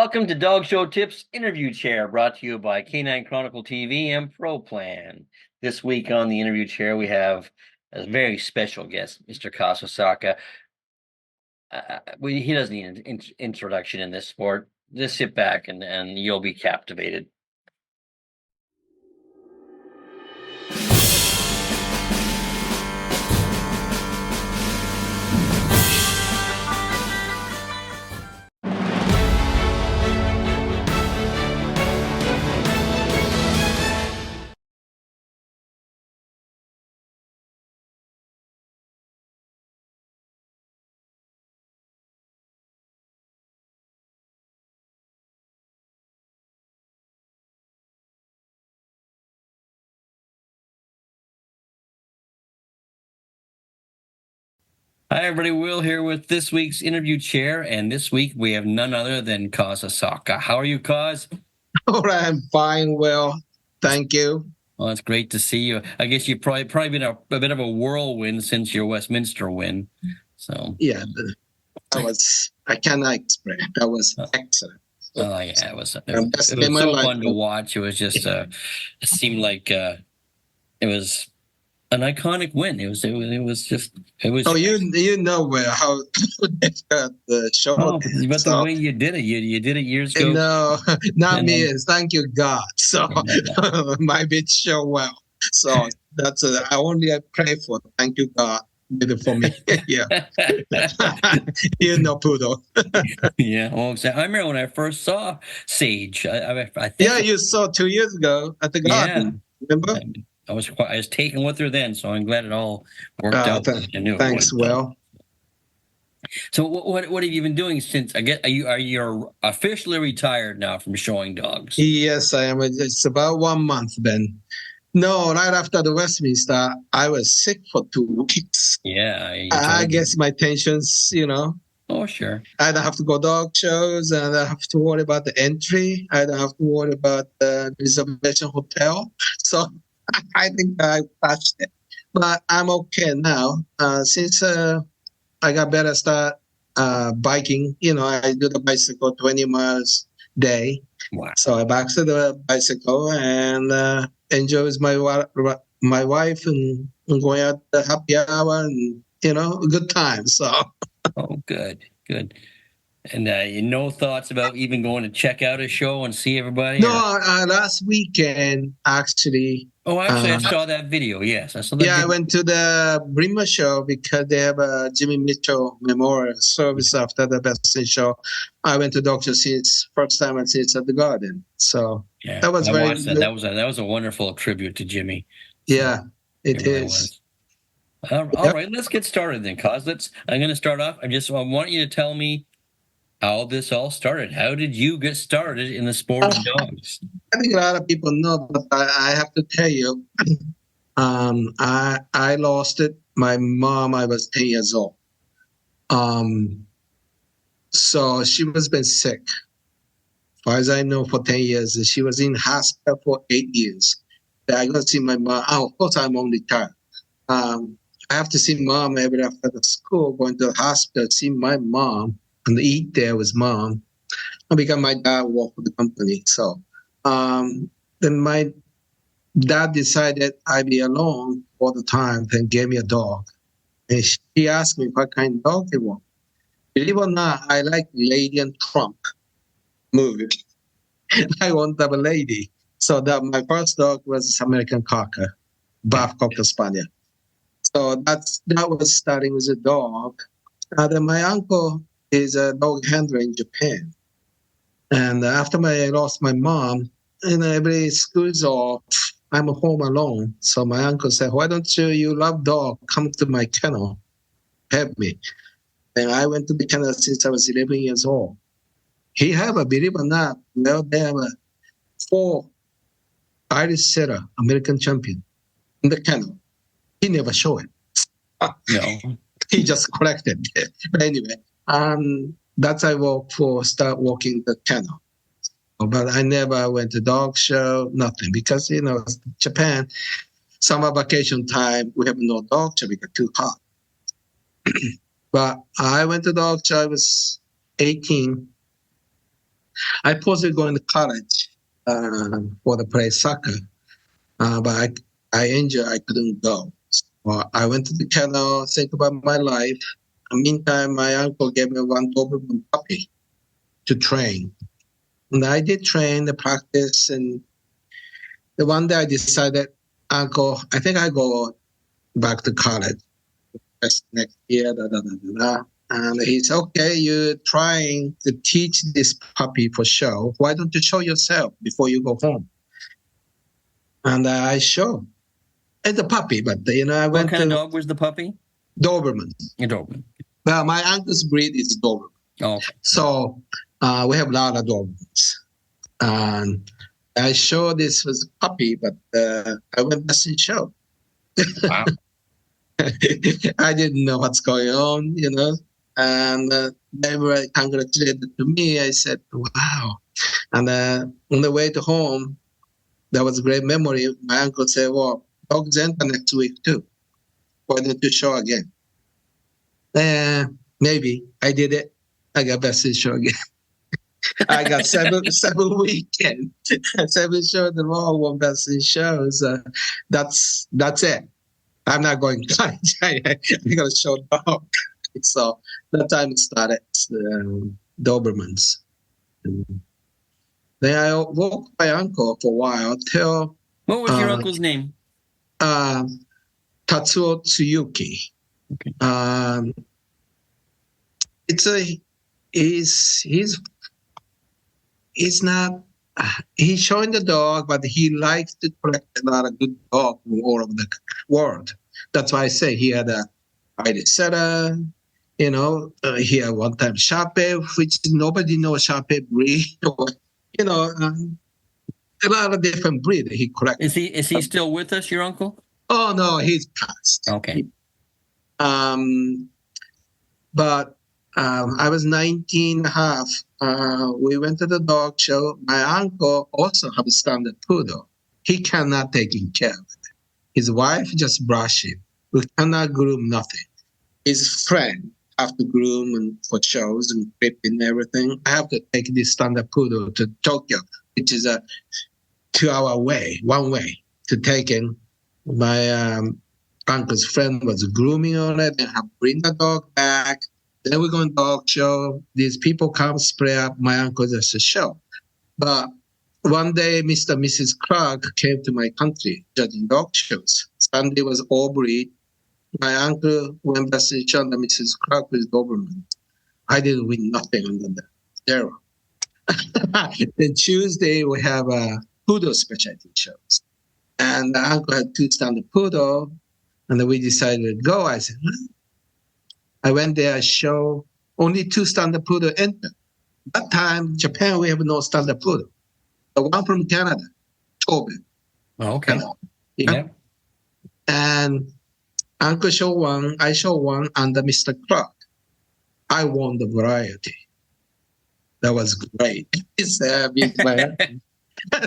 Welcome to Dog Show Tips Interview Chair, brought to you by Canine Chronicle TV and Pro Plan. This week on the interview chair, we have a very special guest, Mr. Kaz Hosaka. He doesn't need an introduction in this sport. Just sit back and you'll be captivated. Hi, everybody. Will here with this week's interview chair, and this week we have none other than Kaz Hosaka. How are you, Kaz? All right, I'm fine. Well, thank you. Well, it's great to see you. I guess you've probably been a bit of a whirlwind since your Westminster win. So yeah, I cannot explain. That was excellent. Oh yeah, it was so fun to watch. It was just it seemed like it was an iconic win. It was. Oh, you know how the show. Oh, but the way you did it, you did it years ago. No, not me. Thank you, God. So my bit show well. So that's I only pray for. Thank you, God. Did it for me. Yeah. You know, Poodle. Yeah. Well, I remember when I first saw Sage. I think. Yeah, you saw 2 years ago at the garden. Yeah. Remember? I was taken with her then, so I'm glad it all worked out. Thanks, Will. So what have you been doing since? Are you officially retired now from showing dogs? Yes, I am. It's about 1 month then. No, right after the Westminster, I was sick for 2 weeks. Yeah, I guess my tensions, Oh, sure. I don't have to go dog shows, and I don't have to worry about the entry. I don't have to worry about the reservation hotel. So I think I patched it, but I'm okay now. Since I got better start biking, I do the bicycle 20 miles a day. Wow. So I back to the bicycle and enjoy with my wife and going out the happy hour and, a good time. So. Oh, good. And no thoughts about even going to check out a show and see everybody? No, last weekend, actually. Oh, actually, I saw that video. Yes, I saw that. Yeah, I went to the Brima show because they have a Jimmy Mitchell memorial service after the best in show. I went to Doctor Since first time I see it at the Garden. So yeah, that was very good. That was a wonderful tribute to Jimmy. Yeah, it is. All right, let's get started then, Kaz. I'm going to start off. I want you to tell me how this all started. How did you get started in the sport of dogs? I think a lot of people know, but I have to tell you, I lost it. My mom, I was 10 years old. So she was been sick. As far as I know, for 10 years. She was in hospital for 8 years. I go see my mom. Oh, of course, I'm only tired. I have to see mom every after the school, going to the hospital, see my mom, and eat there with mom. Because my dad worked for the company. So then my dad decided I'd be alone all the time, then gave me a dog. And she asked me what kind of dog I want. Believe it or not, I like Lady and Trump movie. I want a lady. So that my first dog was American Cocker, Buff Cocker Spaniel. So that was starting with a dog. Then my uncle is a dog handler in Japan. And after I lost my mom, and every school's off, I'm home alone. So my uncle said, why don't you love dog, come to my kennel, help me. And I went to the kennel since I was 11 years old. He have believe it or not, they have 4 Irish setter, American champion in the kennel. He never showed it. No. He just collected it. But anyway, that's I start walking the kennel. But I never went to dog show, nothing. Because, Japan, summer vacation time, we have no dog show because too hot. But I went to dog show, I was 18. I supposed going to college for the play soccer, but I injured. I couldn't go. So I went to the kennel, think about my life. In the meantime, my uncle gave me one Doberman puppy to train. And I did train the practice. And the one day I decided, Uncle, I think I go back to college next year. Da, da, da, da, da. And he said, okay, you're trying to teach this puppy for show. Why don't you show yourself before you go home? And I show. It's a puppy, but I What went kind of to dog was the puppy? Doberman. A Doberman. Well, my uncle's breed is Doberman. Oh, okay. So we have a lot of Dobermans. And I show this was a puppy, but I went best in show. Wow. I didn't know what's going on, and they were congratulated to me. I said, wow. And on the way to home, that was a great memory. My uncle said, well, dog's enter next week too. Why don't you show again? Maybe. I did it. I got best in show again. I got seven weekends, 7 shows in a row, one best in shows. That's it. I'm not going to college. I'm going to show dog. So that time it started, Dobermans. Then I walked my uncle for a while till. What was your uncle's name? Tatsuo Tsuyuki. Okay. He's not. He's showing the dog, but he likes to collect a lot of good dogs from all over the world. That's why I say he had a Irish setter. He had one time Sharpei, which nobody knows Sharpei breed. A lot of different breed he collected. Is he still with us, your uncle? Oh no, he's passed. Okay. But I was 19 and a half. We went to the dog show. My uncle also have a standard poodle. He cannot take care of it. His wife just brush it. We cannot groom nothing. His friend have to groom and for shows and clip and everything. I have to take this standard poodle to Tokyo, which is a 2-hour one way to take in. My uncle's friend was grooming on it and have bring the dog back. Then we're going to dog show. These people come spray up my uncle just to show. But one day, Mr. and Mrs. Clark came to my country judging dog shows. Sunday was all breed. My uncle went best in show and Mrs. Clark with Doberman. I didn't win nothing under that. Zero. Then Tuesday, we have poodle specialty shows. And the uncle had 2 standard poodle. And then we decided to go. I said, I went there, I show only 2 standard poodle enter. That time, Japan, we have no standard poodle. The one from Canada, Tobin. Oh, okay. Yeah. And Uncle show one, I show one under Mr. Clark. I won the variety. That was great. It's I'm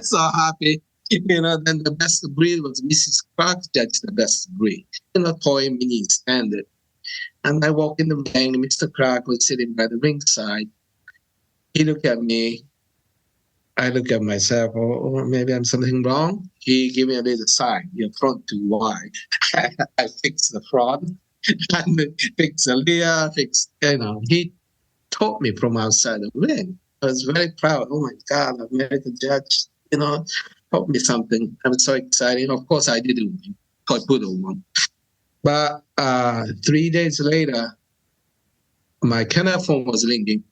so happy. Then the best breed was Mrs. Clark judged the best breed. Toy mini standard. And I walk in the ring. Mr. Clark was sitting by the ringside. He looked at me. I look at myself. Oh, maybe I'm something wrong. He gave me a little sign. Your front too wide. I fixed the front and fixed the rear. He taught me from outside the ring. I was very proud. Oh my God, I married a judge. Taught me something. I was so excited. Of course, I didn't win. Toy poodle won. But 3 days later, my kennel phone was ringing.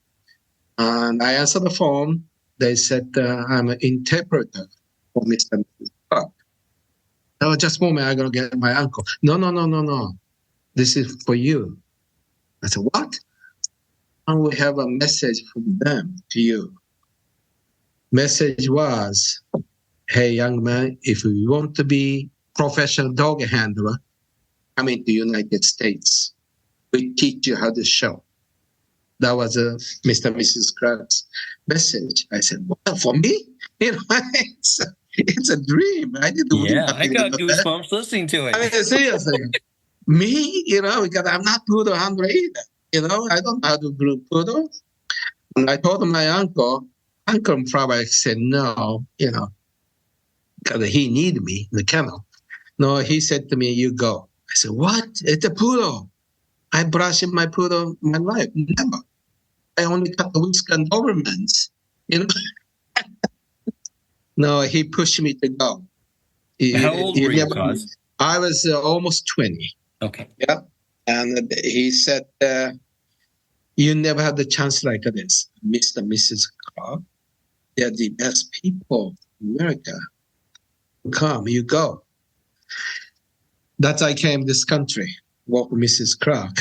And I answered the phone. They said, I'm an interpreter for Mr. and Mrs. Clark. Oh, just a moment, I'm going to get my uncle. No. This is for you. I said, what? And we have a message from them to you. Message was, hey, young man, if you want to be professional dog handler, come into United States. We teach you how to show. That was Mr. and Mrs. Clark's message. I said, well, for me? It's a dream. I didn't do I got goosebumps listening to it. I mean, seriously. Me, because I'm not poodle handler either. I don't know how to groom poodles. And I told my uncle, Uncle probably said no, because he needed me in the kennel. No, he said to me, "You go." I said, "What? It's a poodle. I brushed my poodle my life. Never. I only cut the whisker and Dobermans. You know." No, he pushed me to go. How old were you, Kaz? I was almost 20. Okay. Yeah. And he said, "You never had the chance like this, Mr. and Mrs. Clark. They're the best people in America. Come, you go." That's I came this country, work with Mrs. Clark.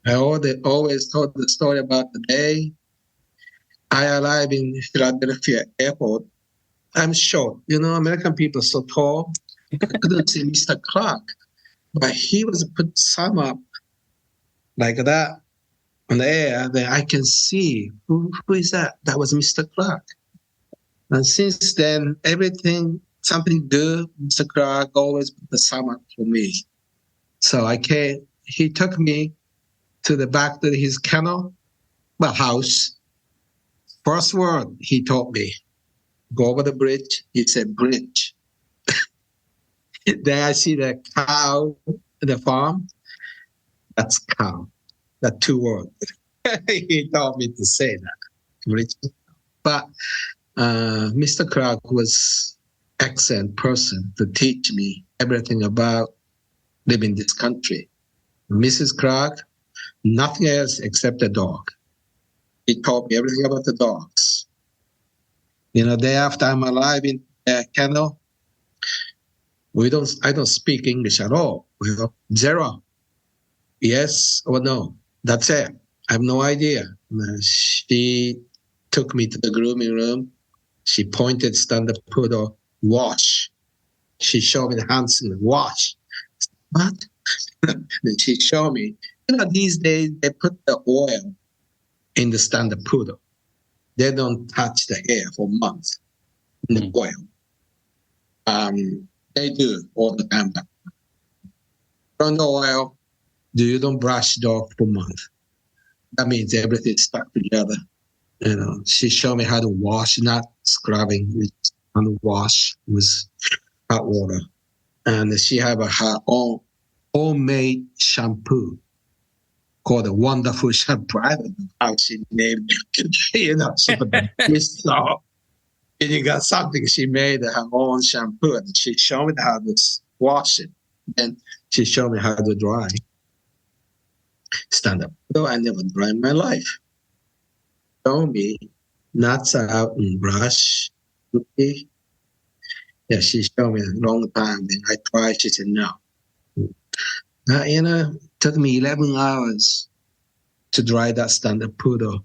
I always told the story about the day I arrived in Philadelphia airport. I'm short. American people are so tall. I couldn't see Mr. Clark, but he was put some up like that on the air. Then I can see who is that? That was Mr. Clark. And since then, something good, Mr. Clark always put the sum up for me. So he took me to the back to his kennel, house. First word he taught me, go over the bridge. He said, bridge. Then I see the cow, the farm. That's cow. That 2 words. He taught me to say that. Bridge. But Mr. Clark was excellent person to teach me everything about living in this country. Mrs. Clark, nothing else except a dog. He taught me everything about the dogs. Day after I'm alive in kennel, I don't speak English at all. Zero. Yes or no. That's it. I have no idea. She took me to the grooming room. She pointed, stand up poodle, wash. She showed me the hands and wash. What? Then she showed me, these days they put the oil in the standard poodle. They don't touch the hair for months in the oil. They do all the time. From the oil, you don't brush dog for months. That means everything's stuck together. She showed me how to wash, not scrubbing, how to wash with hot water. And she had her own homemade shampoo called a wonderful shampoo. I don't know how she named it. She put the salt. And you got something. She made her own shampoo, and she showed me how to wash it. Then she showed me how to dry. Stand up. Though I never dry in my life. Showed me nuts out and brush. Okay. Yeah, she showed me a long time. Then I tried. She said no. Took me 11 hours to dry that standard poodle.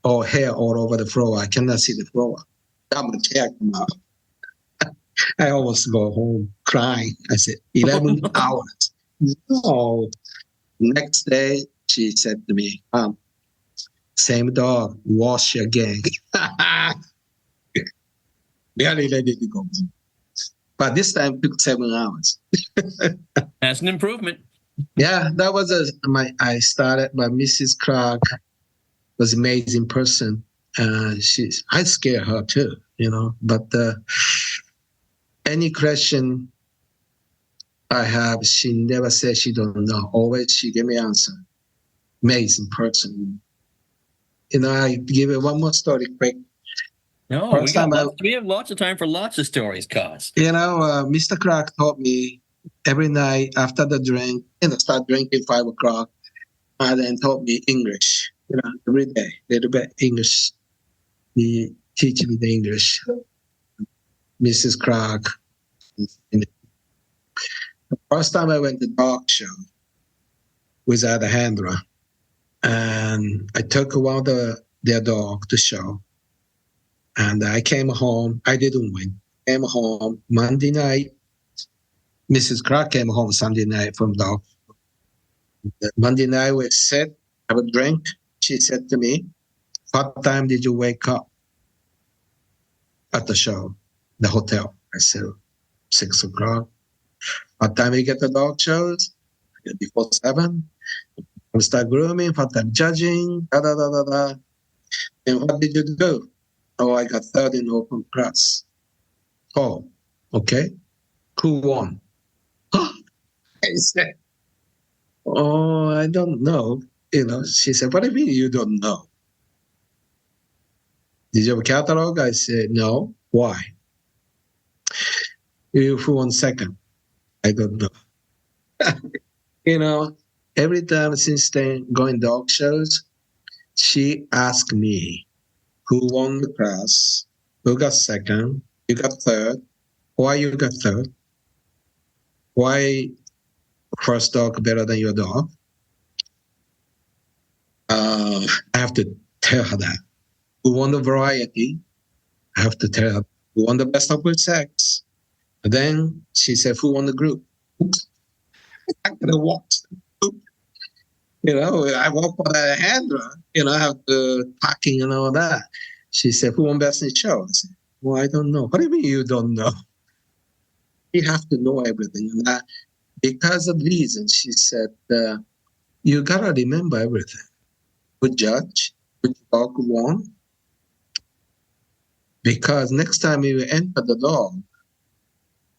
Or hair all over the floor. I cannot see the floor. That much hair come out. I almost go home crying. I said, 11 hours. No. Next day, she said to me, same dog, wash again. Barely ready to go. But this time it took 7 hours. That's an improvement. Yeah, that was I started by Mrs. Clark. Was an amazing person. I scare her too, but any question I have, she never said she don't know. Always she give me answer. Amazing person. I give you one more story quick. No, we have lots of time for lots of stories, Kaz. Mr. Clark taught me every night after the drink, start drinking 5 o'clock, and then taught me English. Every day, a little bit English. He teach me the English. Mrs. Clark. The first time I went to dog show without a handler, and I took one of their dog to show, and I came home. I didn't win. Came home Monday night. Mrs. Clark came home Sunday night from dog. Monday night we sat, have a drink. She said to me, "What time did you wake up at the show, the hotel?" I said, 6 o'clock. What time we get the dog shows? Before 7. We start grooming, what time judging, da da da da da. And what did you do? Oh, I got third in open class. Oh, okay. Who won? I said, oh, I don't know. She said, what do you mean you don't know? Did you have a catalog? I said, no. Why? Who won second? I don't know. Every time since then, going dog shows, she asked me who won the class, who got second, you got third, why you got third, why first dog better than your dog. I have to tell her that. Who won the variety? I have to tell her who won the best of both sex. And then she said, who won the group? I could have walked. I walk for the handler, I have the packing and all that. She said, who won best in show? I said, well, I don't know. What do you mean you don't know? You have to know everything. And that, because of reason, she said, you got to remember everything. Good judge, which dog won. Because next time you enter the dog,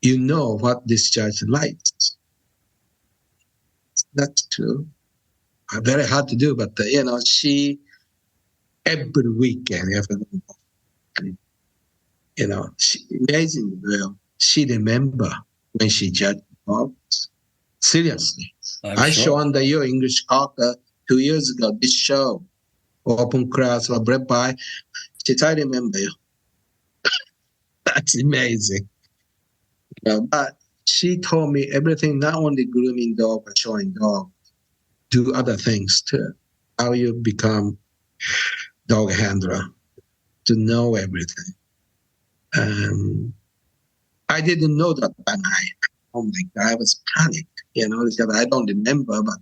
you know what this judge likes. That's true. Very hard to do, but she every weekend, she amazing. Well, she remember when she judged dogs. Seriously, I show on the your English Cocker 2 years ago. This show, open class or bread by. She I remember you. That's amazing. But she told me everything, not only grooming dog but showing dog. Do other things too. How you become dog handler, to know everything. I didn't know that time. Oh my God, I was panicked, because I don't remember, but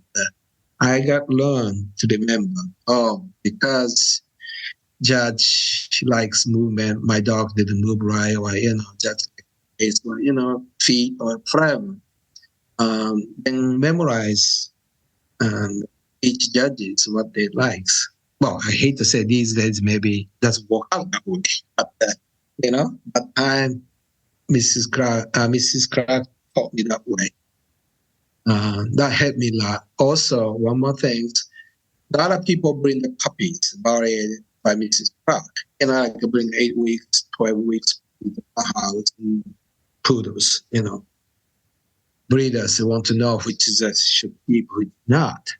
I got learned to remember. Oh, because Judge, she likes movement. My dog didn't move right, or, just it's, feet or forever. Then memorize each judges what they likes. Well, I hate to say these days maybe doesn't work out that way, but but Mrs. Clark taught me that way. That helped me a lot. Also, one more thing, a lot of people bring the puppies bought by Mrs. Clark. I could bring 8 weeks, 12 weeks into the house, and poodles, breeders who want to know which is a should keep, which not.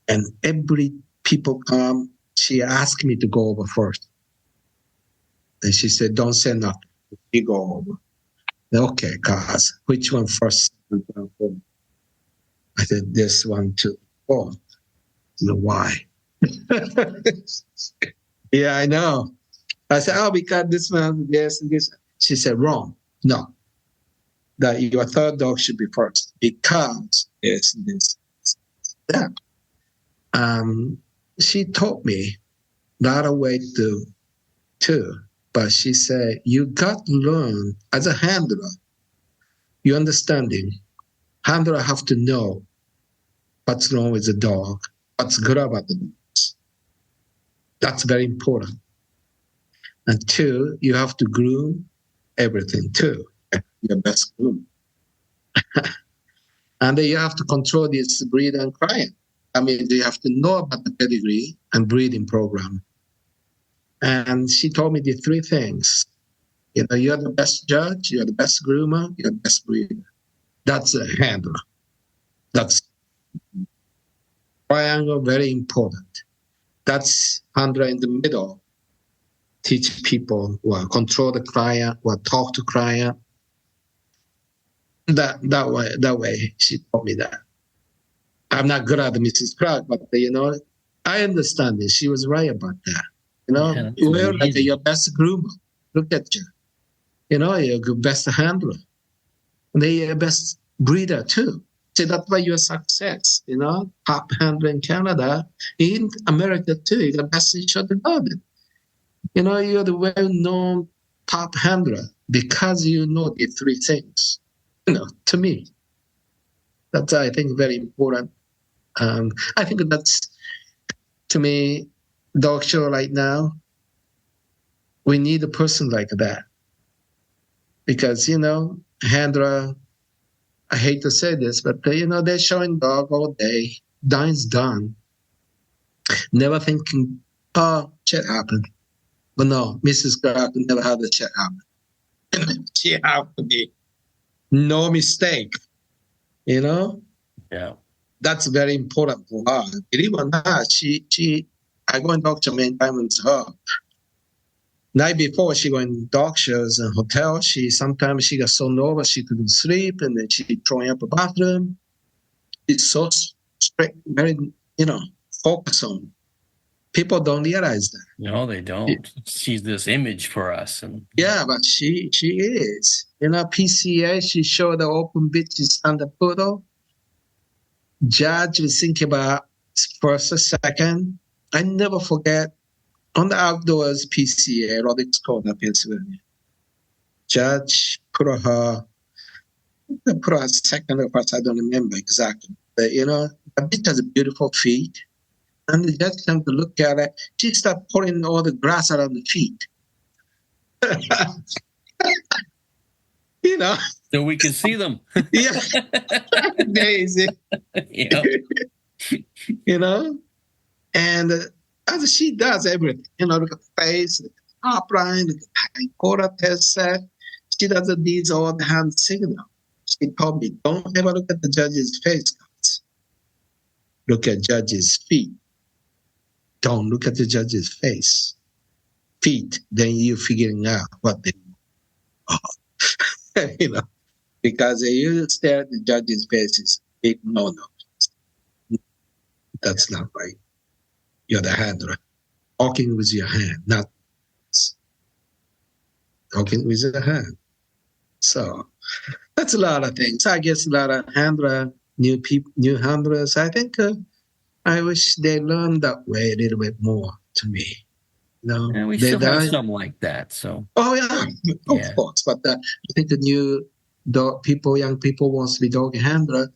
And every people come, she asked me to go over first. And she said, don't say nothing. You go over. Okay, Kaz, which one first? I said, this one too. Oh, why? Yeah, I know. I said, oh, because this one, this and this. She said, wrong. No. That your third dog should be first because this. That. She taught me not a way to too, but she said, you got to learn as a handler, your understanding. Handler have to know what's wrong with the dog, what's good about the dogs. That's very important. And two, you have to groom everything too, your best groom. And then you have to control this breed and client. I mean, you have to know about the pedigree and breeding program. And she told me the three things. You're the best judge, you're the best groomer, you're the best breeder. That's a handler. That's triangle, very important. That's handler in the middle. Teach people, control the client, talk to client. That way, she taught me that. I'm not good at Mrs. Clark, but I understand it. She was right about that. You're like your best groomer. Look at you. You're your best handler. They're your best breeder too. So that's why you're a success. Top handler in Canada, in America too. You're the best in shot garden. You're the well-known top handler because you know the three things. To me, that's I think very important. I think that's to me dog show right now. We need a person like that. Because, handler, I hate to say this, but, they're showing dog all day. Done is done. Never thinking, oh, shit happened. But no, Mrs. Clark never had the shit happen. She had to be no mistake, Yeah. That's very important for her. Believe it or not, I go and doctor many times with her. Night before, she go in dog shows and hotels. Sometimes she got so nervous she couldn't sleep, and then she throwing up a bathroom. It's so strict, very, focus on. People don't realize that. No, they don't. She's this image for us. Yeah, but she is. PCA, she showed the open bitch standard photo. Judge was thinking about first or second. I never forget on the outdoors PCA, Roddick's Corner, Pennsylvania. Judge put her second or first, I don't remember exactly. But the bitch has beautiful feet. And the judge came to look at it. She started pulling all the grass around the feet. So we can see them. Yeah. Daisy. Yeah. And as she does everything, look at the face, look at the top line, look at the quarter test set. She does these all the hand signal. She told me, don't ever look at the judge's face, guys. Look at judge's feet. Don't look at the judge's face. Feet, then you figuring out what they because you stare at the judge's face is big no. That's not right. You're the handler. Talking with your hand, not talking with your hand. So that's a lot of things. I guess a lot of handler, new handlers. I think I wish they learned that way a little bit more to me. And we still have some like that. So. Oh yeah, of course. But I think the new young people wants to be dog handler.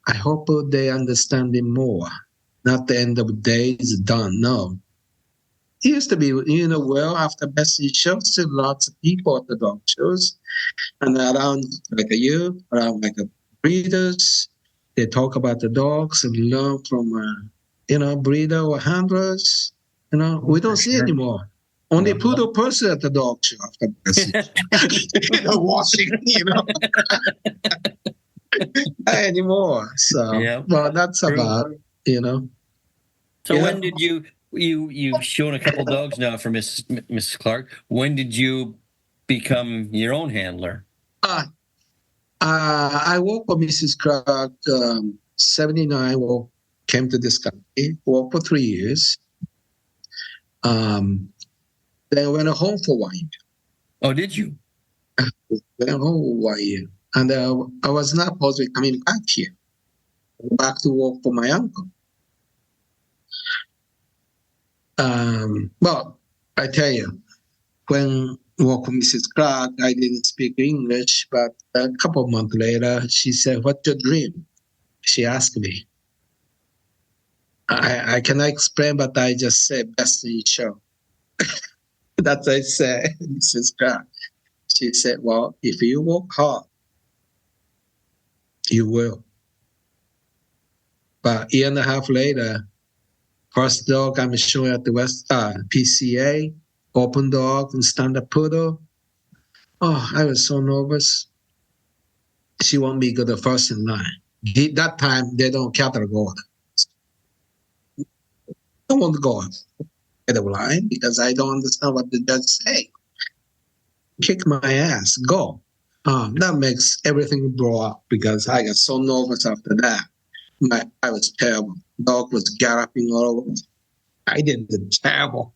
I hope they understand it more. Not the end of the day is done. No. It used to be, after best shows, still lots of people at the dog shows. And around around breeders, they talk about the dogs and learn from, breeder or handlers. We don't see anymore. Only poodle person at the dog show after best washing, anymore. So, well, that's about, So when did you've shown a couple dogs now for Mrs. Clark. When did you become your own handler? I worked for Mrs. Clark, 79, came to this country, worked for 3 years. Then I went home for 1 year. Oh, did you? Went home for 1 year. And I was not supposed to be coming back here, back to work for my uncle. Well, I tell you, when I worked with Mrs. Clark, I didn't speak English, but a couple of months later, she said, "What's your dream?" She asked me. I cannot explain, but I just said, "Best in show." That's what I said, Mrs. Clark. She said, "Well, if you work hard, you will." But a year and a half later, first dog I'm showing at the PCA, open dog and standard poodle. Oh, I was so nervous. She won't be good the first in line. That time, they don't categorize. I don't want to go at the line because I don't understand what the judge say. Kick my ass, go. That makes everything blow up because I got so nervous after that. I was terrible. Dog was galloping all over. I did terrible.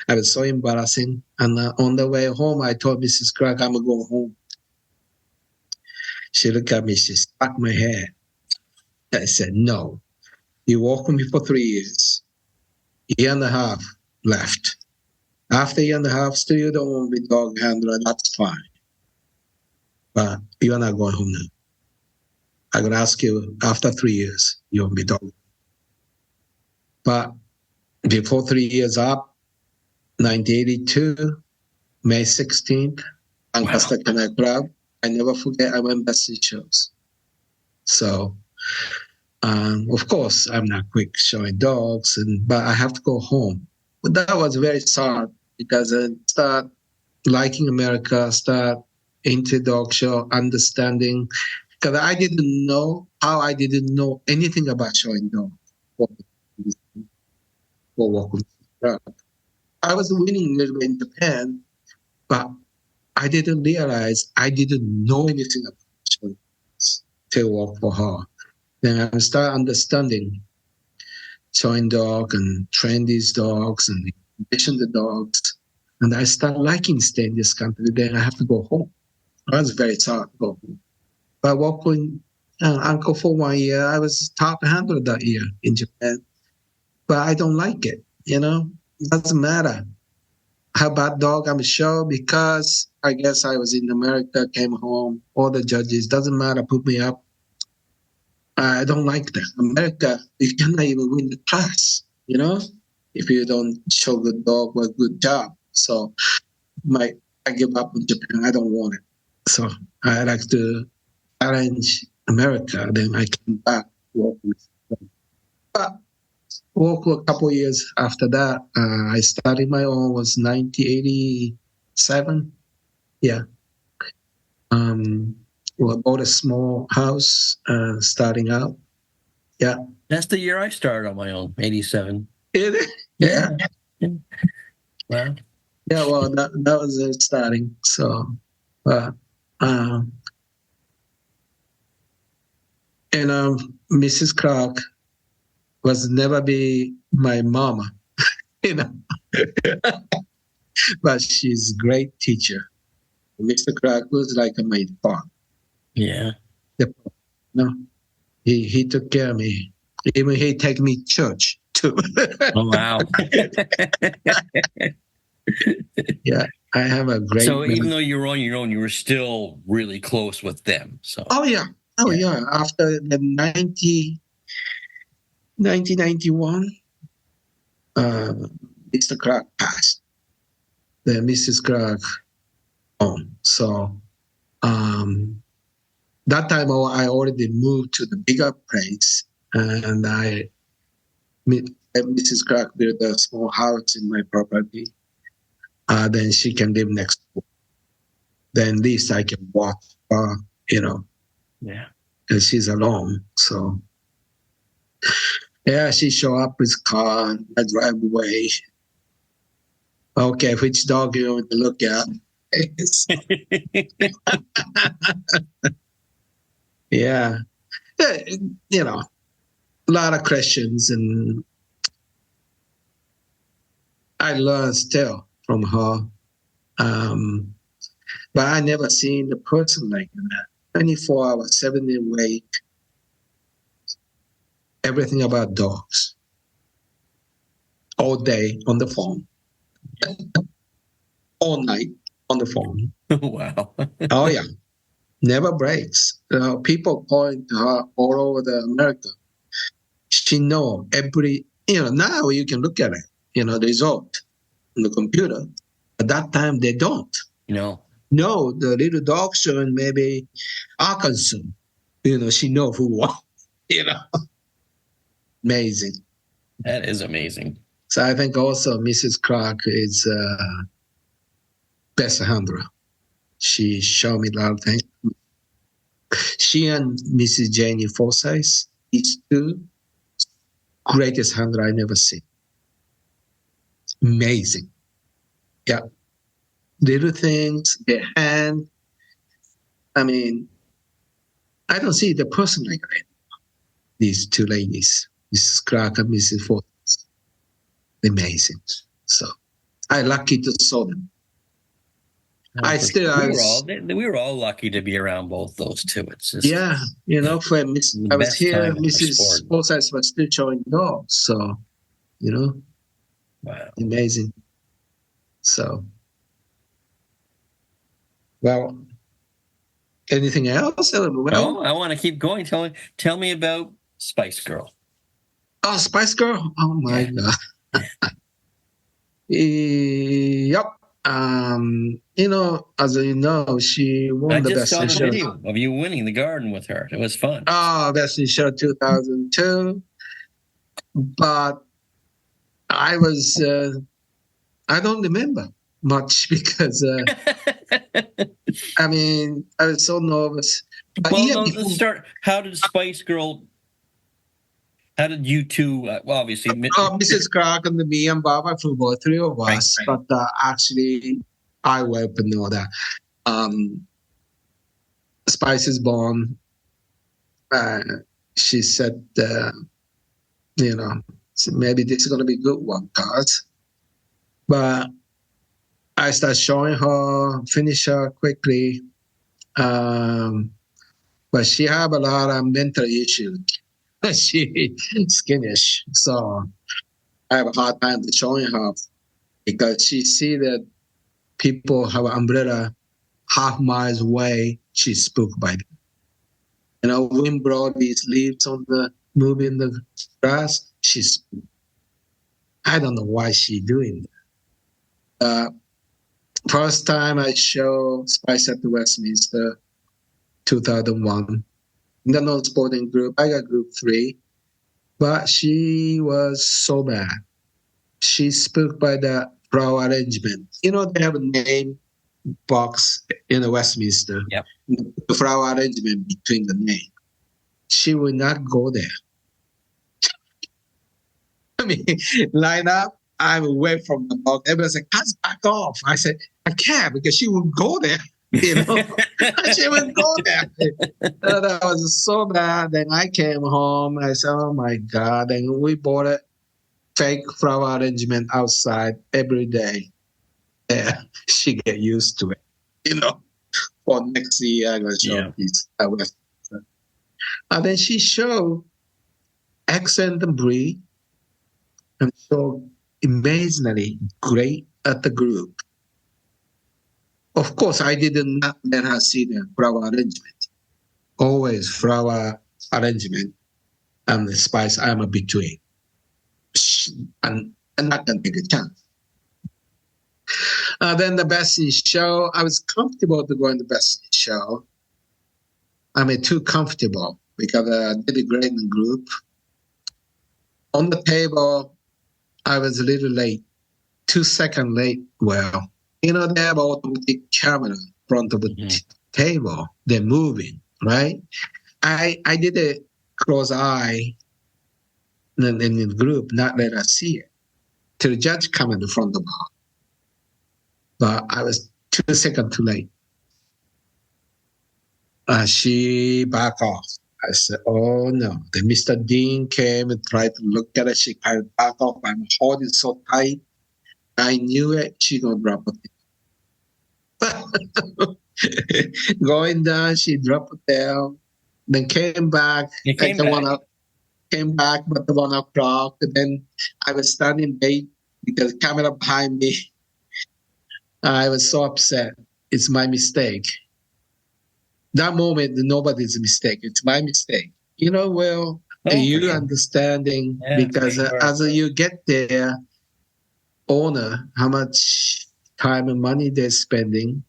I was so embarrassing. And on the way home, I told Mrs. Clark, I'm going to go home. She looked at me, she struck my head. I said, "No. You worked with me for 3 years. A year and a half left. After a year and a half, still you don't want to be dog handler, that's fine. But you're not going home now. I'm going to ask you, after 3 years, you won't be dog." But before 3 years up, 1982, May 16th, Lancaster Canal Club. I never forget, I went best in shows. So, of course, I'm not quick showing dogs, but I have to go home. But that was very sad because I start liking America, start into dog show, understanding, because I didn't know how I didn't know anything about showing dogs or walking. I was winning a little bit in Japan, but I didn't realize I didn't know anything about showing dogs to work for her. Then I start understanding showing dog and train these dogs and condition the dogs. And I start liking staying in this country. Then I have to go home. I was very sad to go home. But working uncle for 1 year, I was top handler that year in Japan. But I don't like it, It doesn't matter how bad dog I'm show because I guess I was in America, came home, all the judges, doesn't matter, put me up. I don't like that. America, you cannot even win the class, if you don't show good dog or good job. So I give up on Japan. I don't want it. So I like to challenge America. Then I came back, work with them. But work a couple of years after that. I started my own, was 1987. Yeah. We bought a small house starting out. Yeah. That's the year I started on my own, 87. Yeah. Wow. Yeah, well, that was it starting. So, Mrs. Clark was never be my mama, but she's a great teacher. Mr. Clark was like my father. Yeah. He took care of me. Even he take me to church too. Oh, wow. Yeah, I have a great. So even though you were on your own, you were still really close with them. So. Oh yeah. After the 1991, Mr. Clark passed. The Mrs. Clark on. So that time I already moved to the bigger place, and Mrs. Clark built a small house in my property. Then she can live next door. Then at least I can walk, Yeah. Because she's alone. So, yeah, she show up with car, I drive away. Okay, which dog you want to look at? Yeah. A lot of questions, and I learn still from her. But I never seen the person like that. 24 hours, 7 day week, everything about dogs. All day on the phone. All night on the phone. Wow. Oh, yeah. Never breaks. People calling her all over the America. She know every, now you can look at it, the result on the computer. At that time, they don't. No, the little dog show in maybe Arkansas, she know who won, Amazing. that is amazing. So I think also Mrs. Clark is best handler. She showed me a lot of things. She and Mrs. Janie Forsyth, each two greatest handler I never seen. Amazing. Yeah. Little things, their hand. I mean, I don't see the person like that. These two ladies, Mrs. Clark and Mrs. Forsyth. Amazing. So I'm lucky to saw them. We were all lucky to be around both those two. It's just, for I was here, Mrs. Forsyth was still showing dogs, so wow, amazing. So, well, anything else? Well, I want to keep going. Tell me about Spice Girl. Oh, Spice Girl! Oh my God. Yep. As you know, she won I the just Best saw in the Show. video of you winning the garden with her. It was fun. Best in Show 2002. But I was, I don't remember much because, I was so nervous. But Well, yeah, no, let's before, start. How did Spice Girl? How did you two? Well, obviously, Mrs. Clark and me and Baba Fubo, three of right. us, but actually, I will know that. Spice is born. She said, so maybe this is going to be a good one, guys. But I start showing her, finish her quickly. But she have a lot of mental issues. She skittish, so I have a hard time to showing her because she see that people have an umbrella half miles away. She spoke by them. Wind brought these leaves on the moving the grass. She spoke. I don't know why she doing that. First time I show Spice at the Westminster, 2001. In the non-sporting group, I got group 3, but she was so bad. She spoke by the flower arrangement. They have a name box in the Westminster. Yep. The flower arrangement between the name. She will not go there. Line up. I'm away from the box. Everybody said, "Cut back off." I said, "I can't," because she will go there. She would go there. That was so bad. Then I came home. I said, "Oh my God!" And we bought a fake flower arrangement outside every day. Yeah, she get used to it. For next year, I'm gonna show this. And then she showed accent and breed, and so amazingly great at the group. Of course, I did not let her see the flower arrangement. Always flower arrangement and the Spice. I'm a between. And I'm not going to take a chance. Then the Best in Show. I was comfortable to go in the Best in Show. Too comfortable because I did a great in group. On the table, I was a little late. 2 seconds late. Well, they have automatic camera in front of the table. They're moving, right? I did a close eye in the group, not let us see it. Till the judge come in the front of the bar. But I was 2 seconds too late. She backed off. I said, "Oh no." Then Mr. Dean came and tried to look at it. She kind of backed off. I'm holding so tight. I knew it. She gonna drop it. Going down, she dropped it down. Then came back. Came back, but the 1 o'clock. And then I was standing late because the camera behind me. I was so upset. It's my mistake. That moment, nobody's mistake. It's my mistake. You understanding because as you get there, owner, how much time and money they're spending,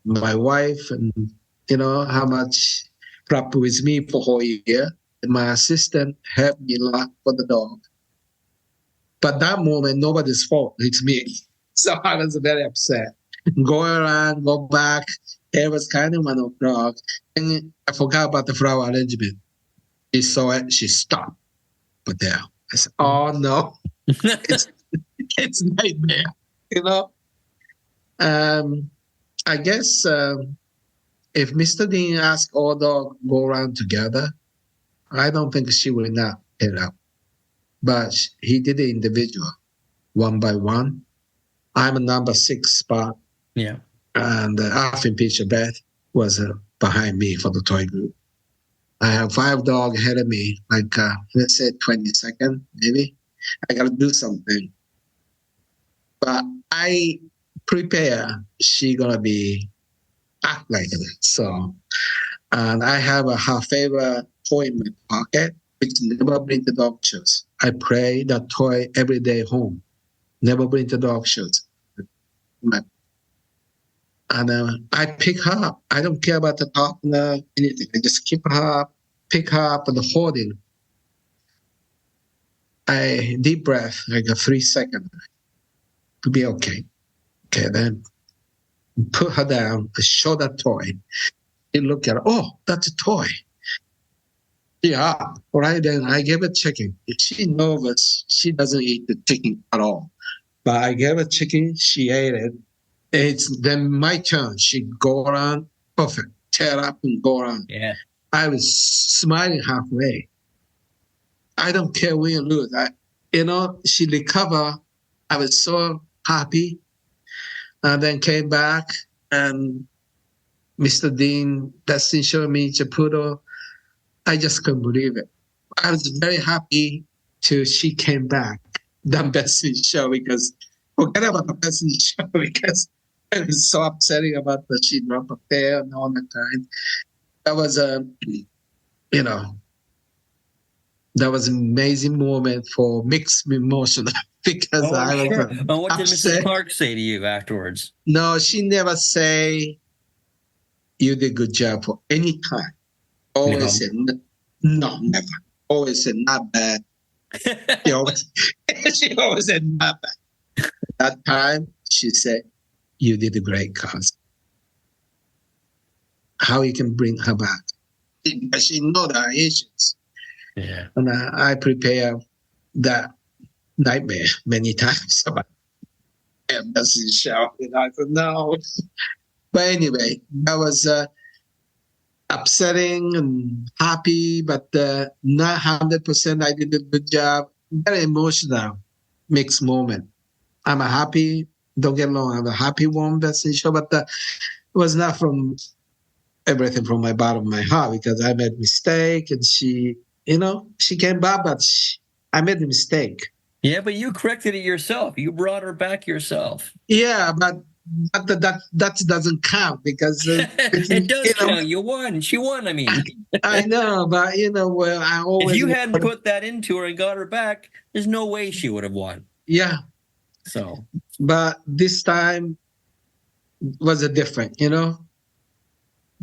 my wife, and how much prep with me for whole year. And my assistant helped me a lot for the dog. But that moment, nobody's fault. It's me. So I was very upset. Go around, go back. It was kind of 1 o'clock. And I forgot about the flower arrangement. She saw it. She stopped. But there. I said, "Oh, no." It's nightmare. I guess if Mr. Dean asked all dogs go around together, I don't think she will not hit up. But he did it individual, one by one. I'm a number 6 spot. Yeah. And Alvin Pitcher Beth was behind me for the toy group. I have 5 dogs ahead of me, like let's say 20 seconds, maybe. I got to do something. But I prepare she going to be act like that. So, and I have her favorite toy in my pocket, which never bring the dog shows. I pray that toy every day home. Never bring the dog shows. And I pick her up. I don't care about the partner, anything. I just keep her up, pick her up, and holding. I deep breath, like a 3 second to be okay. Okay, then put her down, show that toy. You look at her, oh, that's a toy. Yeah, right then I gave her chicken. If she's nervous, she doesn't eat the chicken at all. But I gave her chicken, she ate it. It's then my turn. She go around, perfect, tear up and go around. Yeah. I was smiling halfway. I don't care win or lose. She recovered. I was so happy. And then came back and Mr. Dean, best in show me Chaputo. I just couldn't believe it. I was very happy till she came back. The best in show because forget about the best in show because it was so upsetting about the she dropped a pair and all that kind. That was that was an amazing moment for mixed emotion because I was sure. Well, what did Mrs. upset. Clark say to you afterwards? No, she never say you did good job for any time. Always said no, never. Always said not bad. she always said not bad. That time she said, you did a great, Kaz. How you can bring her back? She know the Asians. Yeah. And I prepare that nightmare many times about embassy show. And I said, no. But anyway, that was upsetting and happy, but not 100% I did a good job. Very emotional, mixed moment. I'm a happy, don't get me wrong, I'm a happy one best show, but it was not from everything from my bottom of my heart because I made a mistake and she came back, but I made a mistake. Yeah, but you corrected it yourself. You brought her back yourself. Yeah, but that doesn't count because it does count. You won. She won. I mean, I know, but well, I always. If you hadn't put that into her and got her back, there's no way she would have won. Yeah. So, but this time was a different.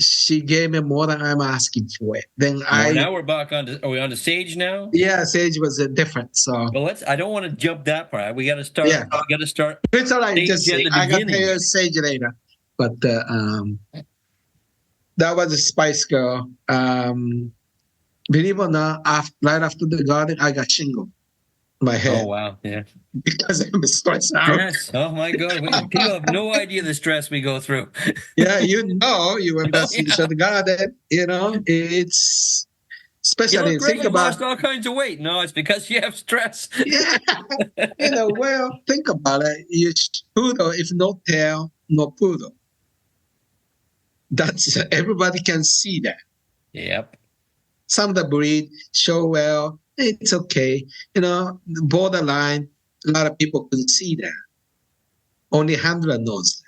She gave me more than I'm asking for it. Then now we're back on. Are we on the stage now? Yeah, stage was different. So well, I don't want to jump that part. We got to start. Yeah. We got to start. It's all right. Just I got to tell you stage later. But that was a Spice Girl. Believe it or not, right after the garden, I got shingle. My head. Oh wow! Yeah. Because I'm stressed out. Yes. Oh my God! People have no idea the stress we go through. Yeah, you were best in the garden. It's especially think about. Lost all kinds of weight. No, it's because you have stress. Yeah. Well, think about it. You poodle, if no tail, no poodle. That's everybody can see that. Yep. Some of the breed show well. It's okay. Borderline, a lot of people can see that. Only handler knows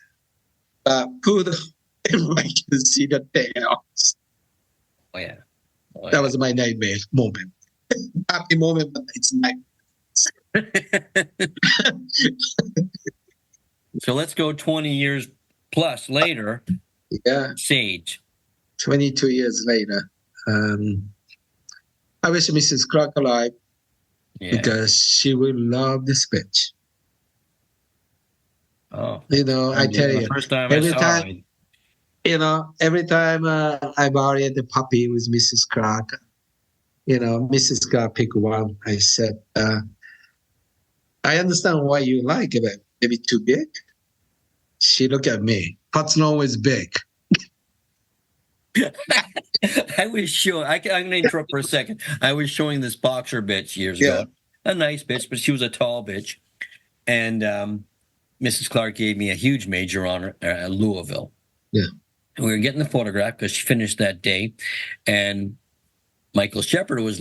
that. Poodle, everybody can see the tails. Oh, yeah. That was my nightmare moment. Happy moment, but it's nightmare. So let's go 20 years plus later. Yeah. Sage. 22 years later. I wish Mrs. Clark alive because she will love this bitch. Oh. I tell you. First time every time I buried the puppy with Mrs. Clark, Mrs. Clark picked one. I said, I understand why you like it, maybe too big. She looked at me. What's always big? I was showing. I'm going to interrupt for a second. I was showing this boxer bitch years ago. A nice bitch, but she was a tall bitch. And Mrs. Clark gave me a huge major on her at Louisville. Yeah. And we were getting the photograph because she finished that day. And Michael Shepard was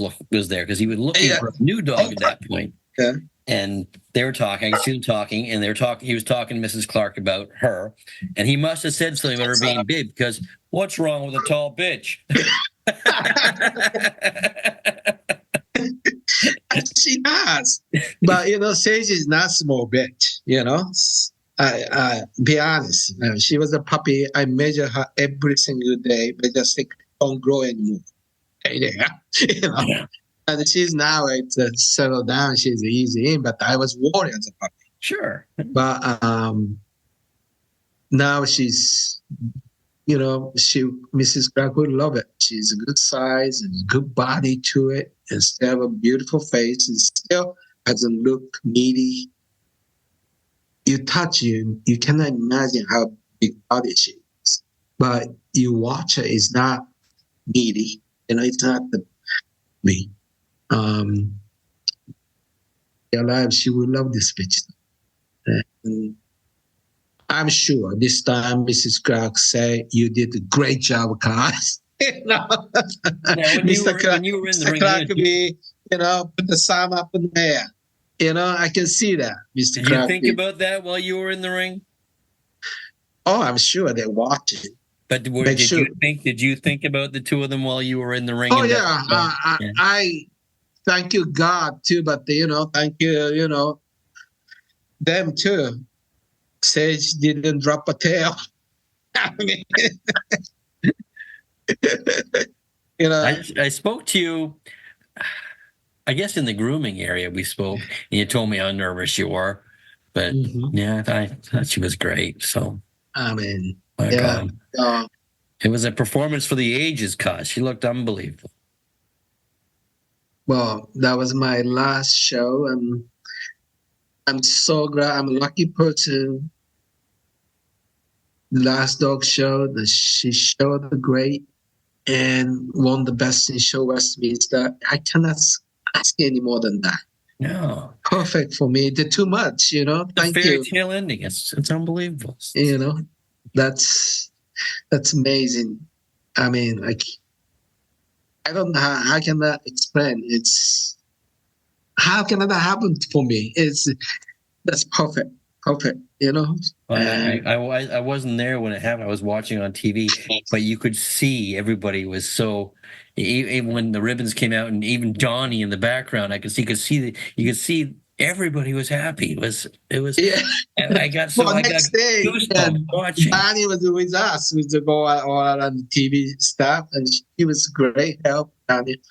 there because he was looking for a new dog at that point. Yeah. And they were talking. I could see them talking, and he was talking to Mrs. Clark about her, and he must have said something about her being big because what's wrong with a tall bitch? She has, but Sage is not small bitch. Be honest. She was a puppy. I measure her every single day, but just like, don't grow anymore. Yeah. You know? Yeah. And she's now settled down. She's easy in, but I was worried as a puppy. Sure. But now she's, Mrs. Clark would love it. She's a good size and good body to it, and still have a beautiful face, and still doesn't look needy. You touch you cannot imagine how big body she is. But you watch her, it's not needy. It's not me. Your life, she will love this bitch. And I'm sure this time Mrs. Clark say you did a great job, Kaz. Now, when you were in the ring, Clark, put the thumb up in the air. I can see that, Mr. Did Clark. you think about that while you were in the ring? Oh, I'm sure they're watching. But did you think about the two of them while you were in the ring? Oh, yeah. I thank you, God, too. But, thank you, them, too. Sage didn't drop a tail. I mean, I spoke to you, I guess in the grooming area we spoke, and you told me how nervous you were. But yeah, I thought she was great. So I mean, God. It was a performance for the ages, Kaz. She looked unbelievable. Well, that was my last show, and I'm so glad. I'm a lucky person. Last dog show that she showed great and won the best in show Westminster. I cannot ask any more than that. No. Perfect for me. They're too much, Thank you. Fairy tale ending. It's unbelievable. That's amazing. I mean, I don't know how can that explain. How can that happen for me? That's perfect. Well, I wasn't there when it happened. I was watching on TV, but you could see everybody was so. Even when the ribbons came out, and even Donnie in the background, you could see everybody was happy. It was. Yeah. I got next day, watching. Donnie was with us with the go out on the TV staff, and he was great help. Donnie,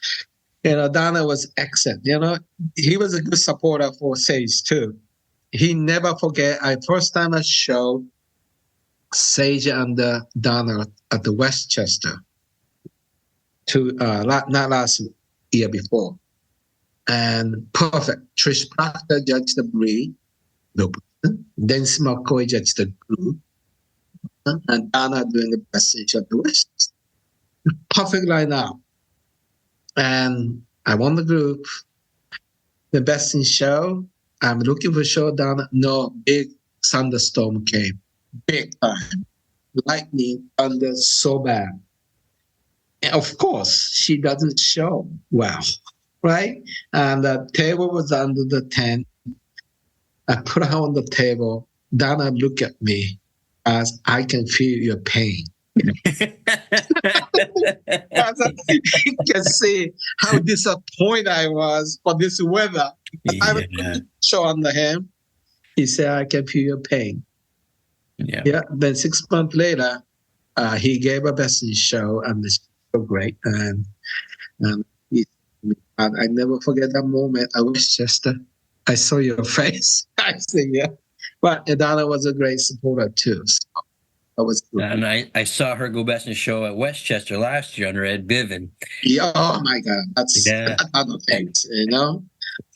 Donna was excellent. He was a good supporter for Sage too. He never forget. First time I showed Sage and Donna at the Westchester, not last year before, and perfect. Trish Proctor judged the breed, then McCoy judged the group, and Donna doing the best at the West. Perfect lineup, and I won the group. The best in show. I'm looking for showdown. No, big thunderstorm came. Big time. Lightning, thunder, so bad. And of course, she doesn't show well, right? And the table was under the tent. I put her on the table. Donna looked at me as I can feel your pain. You can see how disappointed I was for this weather. I was show under him. He said, I can feel your pain. Yeah. Then 6 months later, he gave a best in show, and it's so great. And I never forget that moment. I wish I saw your face. I said, yeah. But Donna was a great supporter too. So and I saw her go best in show at Westchester last year under Ed Biven. Yeah, oh my God, that's other things,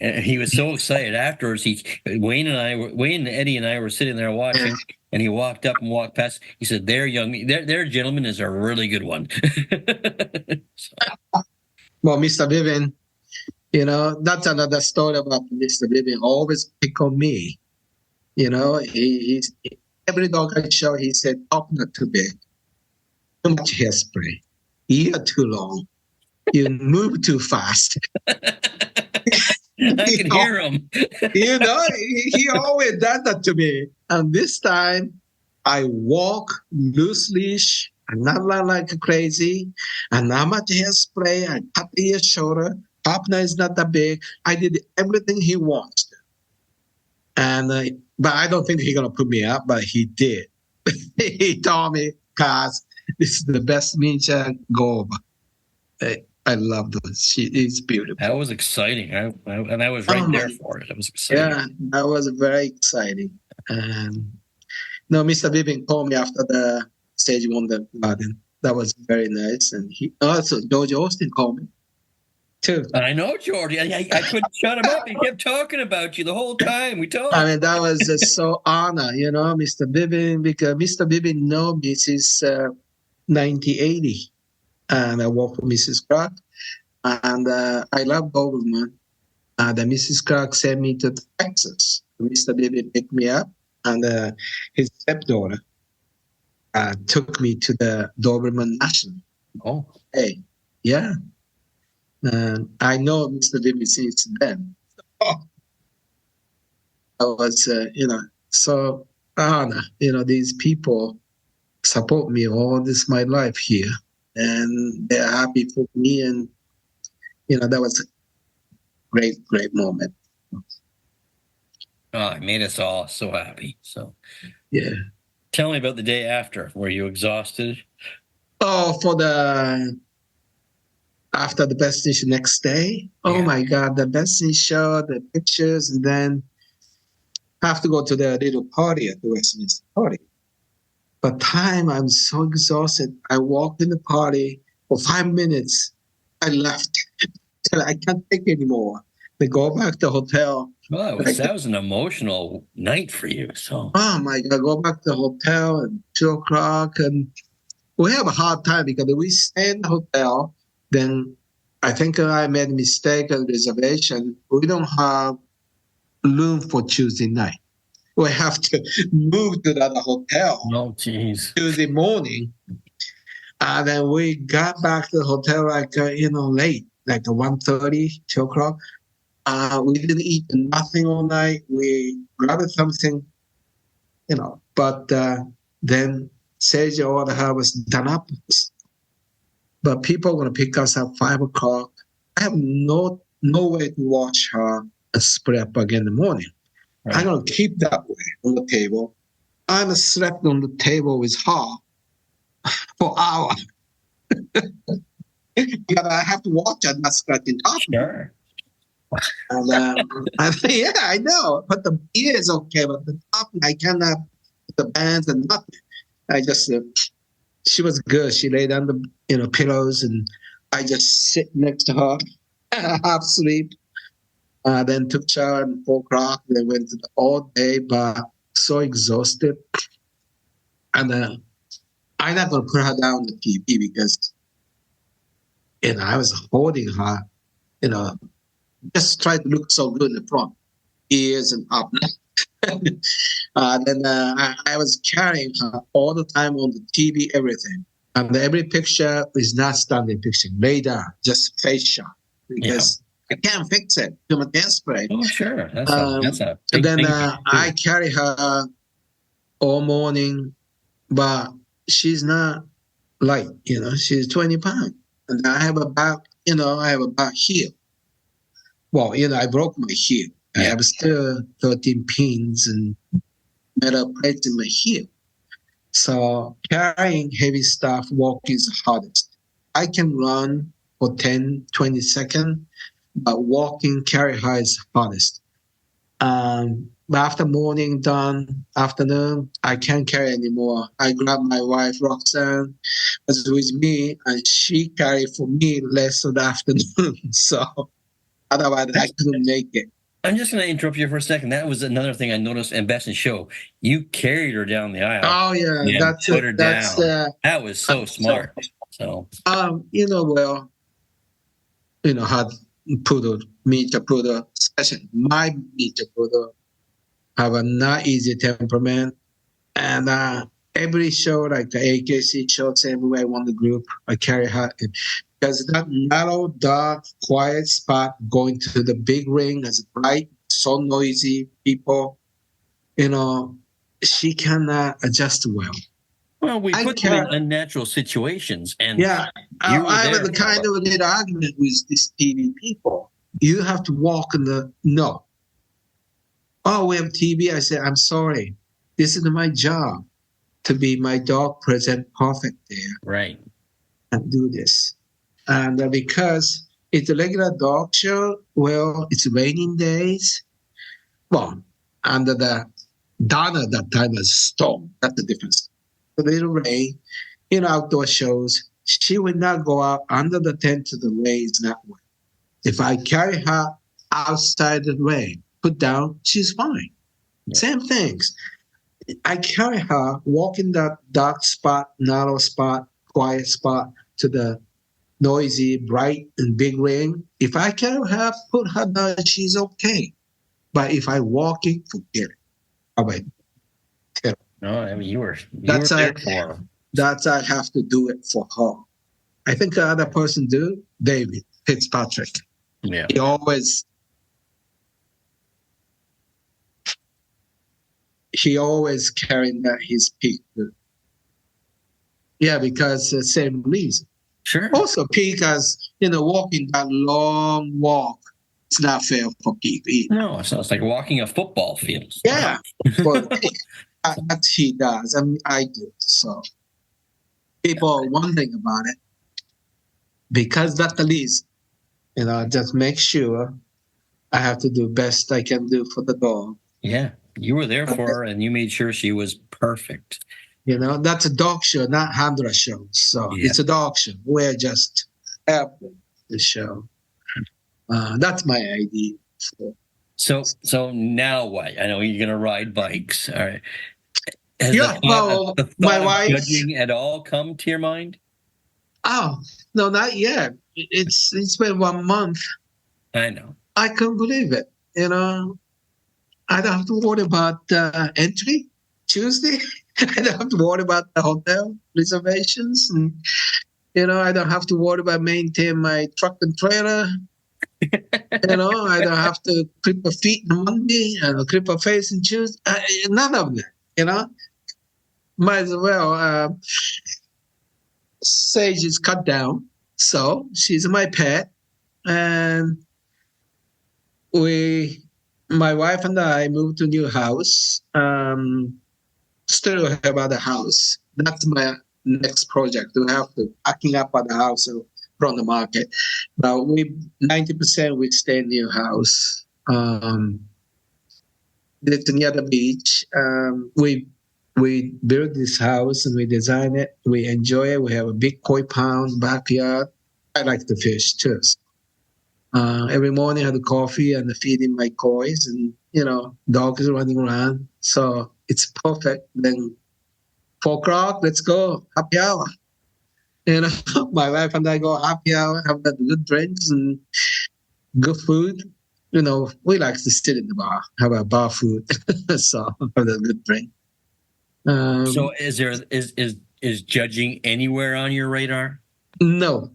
And he was so excited afterwards. Wayne and Eddie and I were sitting there watching, and he walked up and walked past. He said, "Their gentleman is a really good one." Well, Mr. Biven, that's another story about Mr. Biven. Always pick on me. He's every dog I show, he said, "Top not too big, too much hairspray, ear too long, you move too fast." I can hear him. He always does that to me. And this time, I walk loose leash, and not like crazy, and not much hairspray. I cut his shoulder. Top is not that big. I did everything he wants. And but I don't think he's gonna put me up, but he did. He told me, "Kaz, this is the best miniature go over." I love this. She is beautiful. That was exciting. I was right there for it. It was exciting. Yeah, that was very exciting. No, Mr. Vivian called me after the stage won the garden. That was very nice. And he also George Austin called me too. I know, George. I couldn't shut him up. He kept talking about you the whole time we talked. I mean, that was so honor, Mr. Vivian, because Mr. Vivian know me since 1980. And I work for Mrs. Clark. And I love Doberman. The Mrs. Clark sent me to Texas. Mr. Vivian picked me up, and his stepdaughter took me to the Doberman National. Oh. Hey, yeah. I know Mr. Vivian since then. I was, so honor. These people support me all this my life here, and they're happy for me, and that was a great moment. Oh, it made us all so happy. So yeah. Tell me about the day after. Were you exhausted? Oh, after the best in show next day. Oh my God, the best in show, the pictures, and then have to go to the little party at the Westminster party. But I'm so exhausted. I walked in the party for 5 minutes. I left. I can't take it anymore. They go back to the hotel. Well, that was an emotional night for you. So. Oh my God, go back to the hotel at 2:00, and we have a hard time because we stay in the hotel. Then I think I made a mistake on reservation. We don't have room for Tuesday night. We have to move to the other hotel. Oh, geez. Tuesday morning. And then we got back to the hotel late, like 1:30, 2:00. We didn't eat nothing all night. We grabbed something, but then Sergio ordered her was done up. But people are going to pick us up 5:00. I have no way to watch her split up again in the morning. Right. I'm going to keep that way on the table. I'm slept on the table with her for hours. Because I have to watch her not scratching top. Sure. And yeah, I know. But the ear is okay, but the top, I cannot, the bands and nothing. I just, she was good. She laid on the, pillows, and I just sit next to her, half sleep. Then took shower at 4:00. Then went to the all day, but so exhausted. And I'm not going to put her down on the TV because, I was holding her, just try to look so good in the front, ears and up. Then I was carrying her all the time on the TV, everything. And every picture is not standing picture, lay down, just face shot. Because I can't fix it. I'm desperate. Oh, sure. That's a big and then thing I carry her all morning, but she's not light, she's 20 pounds. And I have a back heel. Well, I broke my heel. I have still 13 pins and metal plates in my heel. So carrying heavy stuff, walking is the hardest. I can run for 10, 20 seconds, but walking, carry her is hardest. But after morning done, afternoon, I can't carry anymore. I grab my wife, Roxanne, was with me, and she carried for me less of the afternoon. So otherwise, I couldn't make it. I'm just going to interrupt you for a second. That was another thing I noticed in Best in Show. You carried her down the aisle. Oh, yeah. That's put her down. That was so smart. So, had poodle, miniature poodle, especially my miniature poodle, have a not easy temperament. And every show, like the AKC show, same way I won the group, I carry her. Because that narrow, dark, quiet spot going to the big ring is bright, so noisy, people, she cannot adjust well. Well, we put them in unnatural situations. And I have a kind of a little argument with these TV people. You have to walk in the, no. Oh, we have TB. I said, I'm sorry. This is my job to be my dog present perfect there Right. and do this. And because it's a regular dog show, well, it's raining days. Well, under the Donna that time was storm. That's the difference. A little rain, outdoor shows. She would not go out under the tent to the rain is not wet. If I carry her outside the rain, put down, she's fine. Yeah. Same things. I carry her, walk in that dark spot, narrow spot, quiet spot to the noisy, bright, and big rain. If I carry her, put her down, she's okay. But if I walk in, forget it. All right. No, I mean you were That's there I for her. that's I have to do it for her. I think the other person do, David Fitzpatrick. Yeah. He always carrying that his peak. Yeah, because the same reason. Sure. Also, peak as walking that long walk. It's not fair for peak either. No, it's not. It's like walking a football field. Yeah, for peak, that he does. I mean, I do. So people are wondering about it because that's the least. Just make sure I have to do best I can do for the dog. Yeah, you were there for her, and you made sure she was perfect. That's a dog show, not handler show. So It's a dog show. We're just helping the show. That's my idea. So now what? I know you're going to ride bikes. All right. Has Yeah, the thought my of wife. judging at all come to your mind? Oh no, not yet. It's been 1 month. I know. I can't believe it. I don't have to worry about entry Tuesday. I don't have to worry about the hotel reservations, and I don't have to worry about maintaining my truck and trailer. I don't have to clip a feet on Monday and clip a face and Tuesday. None of that. Might as well. Sage is cut down, so she's my pet, and my wife and I moved to a new house. Still have other house. That's my next project. We have to packing up other house from the market. But 90% we stay in new house. It's near the beach. We built this house and we design it. We enjoy it. We have a big koi pond backyard. I like to fish too. Every morning I have the coffee and feeding my kois, and dog is running around. So it's perfect. Then 4 o'clock, let's go happy hour. My wife and I go happy hour, have that good drinks and good food. We like to sit in the bar, have a bar food, so have a good drink. So is judging anywhere on your radar? No.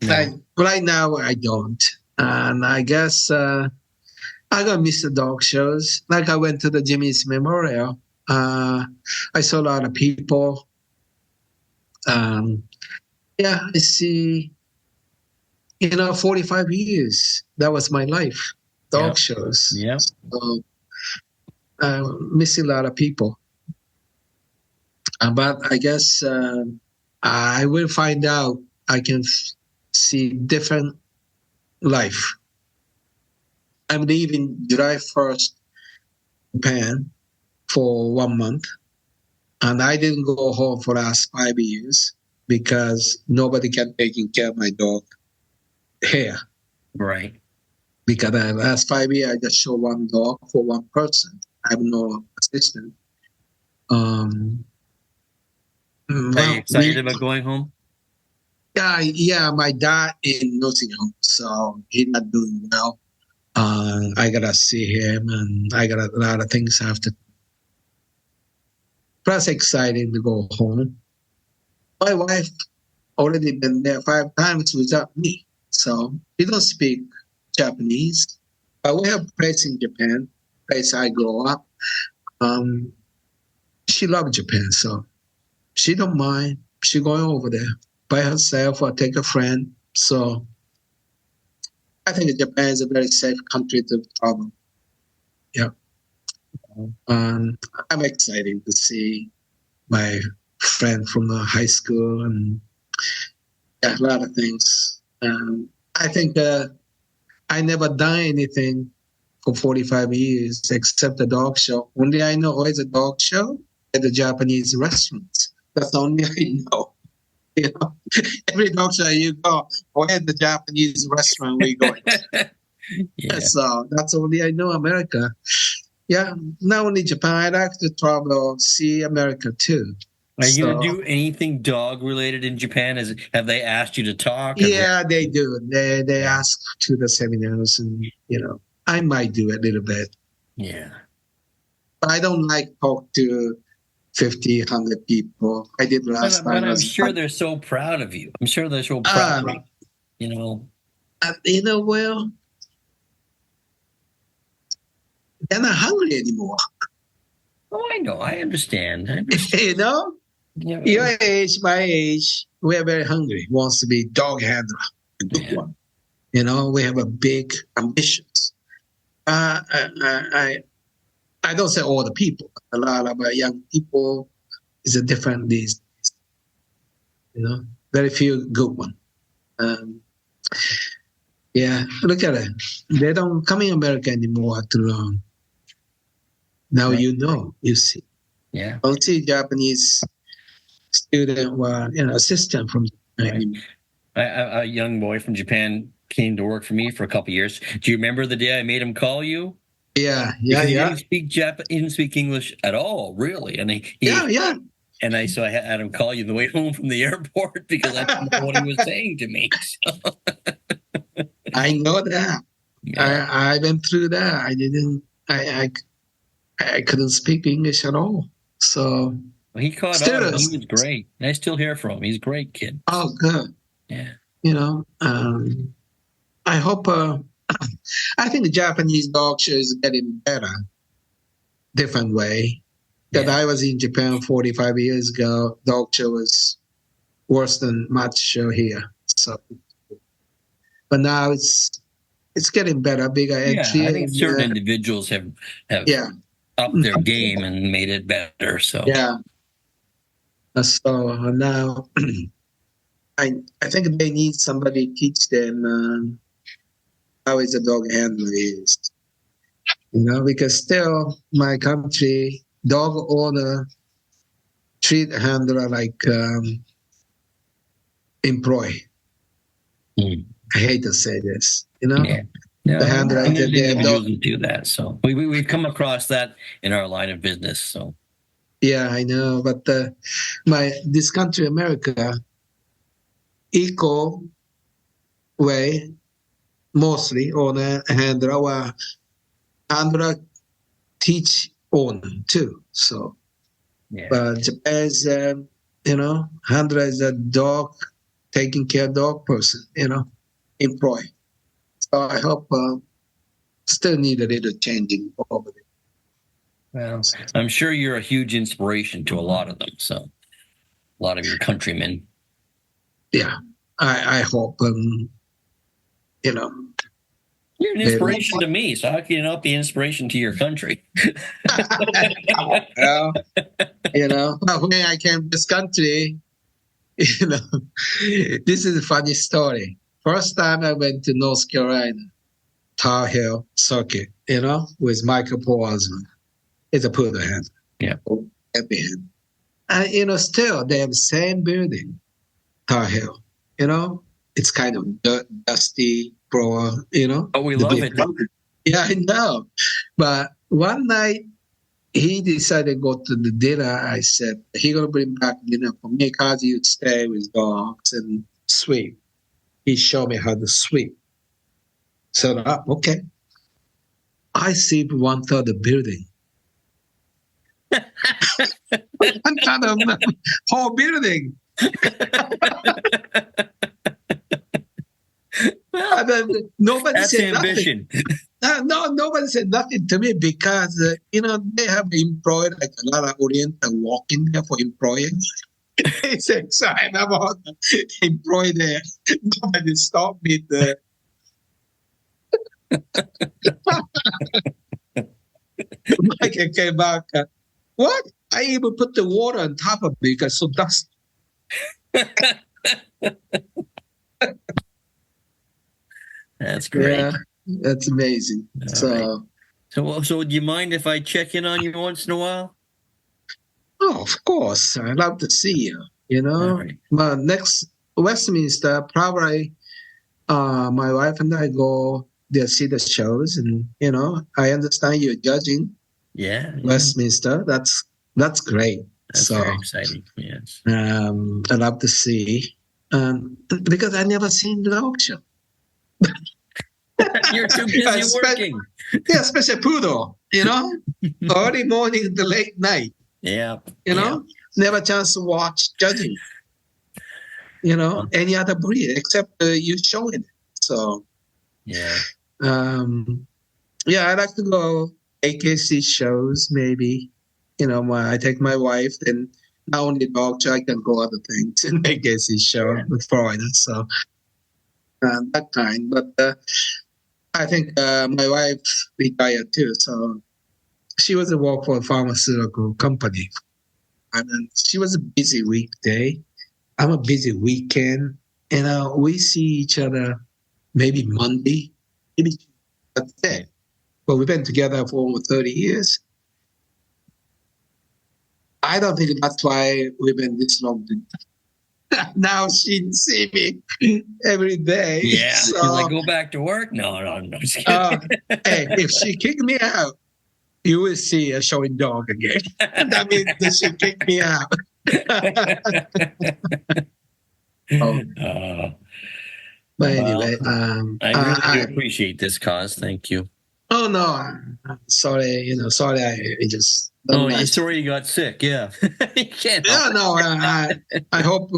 Right now I don't, and I guess I gonna miss the dog shows. Like I went to the Jimmy's Memorial. I saw a lot of people. I see. 45 years. That was my life. Dog shows. Yeah. So, missing a lot of people. But I guess I will find out. I can see different life. I'm leaving July 1st, Japan, for 1 month. And I didn't go home for the last 5 years because nobody can take care of my dog here. Right. Because the last 5 years, I just show one dog for one person. I have no assistant. Are you excited about going home? Yeah, my dad in nursing home, so he's not doing well. I gotta see him, and I got a lot of things I have to. Plus, exciting to go home. My wife already been there 5 times without me, so she don't speak Japanese. But we have place in Japan, place I grew up. She loves Japan, so she don't mind. She going over there by herself or take a friend. So I think Japan is a very safe country to travel. Yeah. I'm excited to see my friend from high school and a lot of things. I think I never done anything for 45 years except the dog show. Only I know is a dog show at the Japanese restaurants. That's the only I know. You know, every dog show you go, or at the Japanese restaurant we go. Yeah. So that's only I know America. Yeah, not only Japan, I'd like to travel, see America too. Are you going to do anything dog related in Japan? Have they asked you to talk? Yeah, they do. They ask to the seminars, and I might do a little bit. Yeah. But I don't like talk to 50, 100 people. I did last time. But I'm sure they're so proud of you. I'm sure they're so proud of you. Well, they're not hungry anymore. Oh, I know. I understand. Yeah. Your age, my age, we are very hungry. Wants to be dog handler, a good one. We have a big ambitions. I don't say all the people. A lot of young people is a different these days. Very few good one. Look at it. They don't come in America anymore too long. Now right. you see. Yeah. Don't see Japanese student or assistant from Japan. A young boy from Japan came to work for me for a couple of years. Do you remember the day I made him call you? Yeah. He didn't speak English at all, really. And And so I had him call you on the way home from the airport because I didn't know what he was saying to me. So. I know that. Yeah. I went through that. I didn't. I couldn't speak English at all. So he caught on. He was great. I still hear from him. He's a great kid. Oh, good. Yeah. I hope. I think the Japanese dog show is getting better. Different way. That I was in Japan 45 years ago. Dog show was worse than much show here. So, but now it's getting better, bigger entry. Yeah, I think certain individuals have upped their game and made it better. So So now I think they need somebody to teach them how is a dog handler is. Because still my country dog owner treat handler like employee. I hate to say this, Yeah. No, the handler individuals do that. So we've come across that in our line of business. So yeah, I know, but this country, America, equal way mostly owner handler teach owner too. So, but Japan's handler is a dog taking care dog person, employee. So I hope still need a little changing over there. Well, I'm sure you're a huge inspiration to a lot of them. So a lot of your countrymen. Yeah, I hope You're an inspiration to me, so how can you not be an inspiration to your country? Well, when I came to this country, this is a funny story. First time I went to North Carolina, Tar Heel Circuit, with Michael Paulson. It's a poodle hand. Yeah. Happy hand. And, still, they have the same building, Tar Heel. It's kind of dusty, But we love it. Yeah, I know. But one night, he decided to go to the dinner. I said, he going to bring back dinner for me because he would stay with dogs and sweep. He showed me how to sweep. So, okay. I sweep 1/3 of the building. 1/3 of the whole building. Nobody That's said ambition. nothing. No, nobody said nothing to me because, they have employed like a lot of Oriental walking there for employees. He said, so I'm about to employ there. Nobody stopped me there. Mike came back. What? I even put the water on top of me because so dust. That's great. Yeah, that's amazing. All right. So do you mind if I check in on you once in a while? Oh, of course. I love to see you. You All know, right. but next Westminster, probably my wife and I go there see the shows, and I understand you're judging Yeah. Westminster. That's great. That's very exciting. Yes. I love to see, because I never seen the auction. You're too busy working. Yeah, especially Poodle. Early morning to late night. Yeah. Never chance to watch judging. Any other breed except you showing it. So yeah. I like to go AKC shows maybe. I take my wife, then not only dog show, I can go other things in AKC show with Florida. So that kind. But I think my wife retired too, so she was a work for a pharmaceutical company. And then she was a busy weekday. I'm a busy weekend. And we see each other maybe Monday, maybe that's it. But we've been together for over 30 years. I don't think that's why we've been this long. Now she see me every day. Yeah. So, She's like, go back to work? No. Just kidding. Hey, if she kick me out, you will see a showing dog again. That means that she kicked me out. But anyway, I really do appreciate this, Kaz. Thank you. Oh no, I'm sorry. Sorry. I just. You're sorry you got sick. Yeah, you can't. Yeah, no. I hope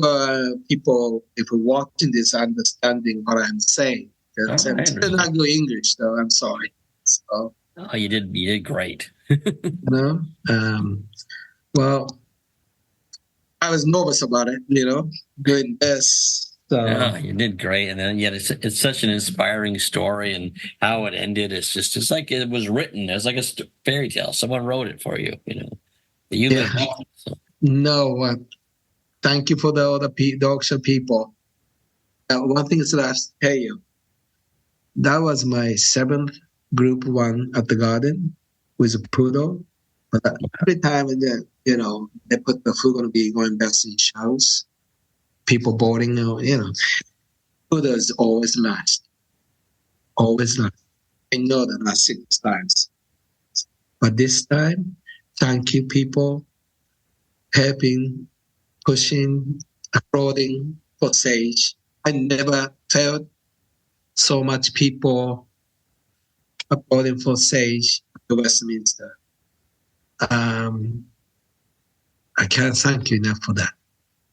people, if you're watching this, are understanding what I'm saying. I'm still not good English, though. I'm sorry. So. Oh, you did great. Well, I was nervous about it. Doing this. So. Yeah, you did great, and then yet it's such an inspiring story, and how it ended. It's like it was written. It's like a fairy tale. Someone wrote it for you. You lived it. So. No, thank you for the other dog show people. One thing is that I have to tell you, that was my 7th group 1 at the garden with a poodle. But every time they put the food going to be going best in shows, people boarding, poodle is always last. Always last. I know that last 6 times. But this time, thank you, people, helping, pushing, applauding for Sage. I never felt so much people applauding for Sage at Westminster. I can't thank you enough for that.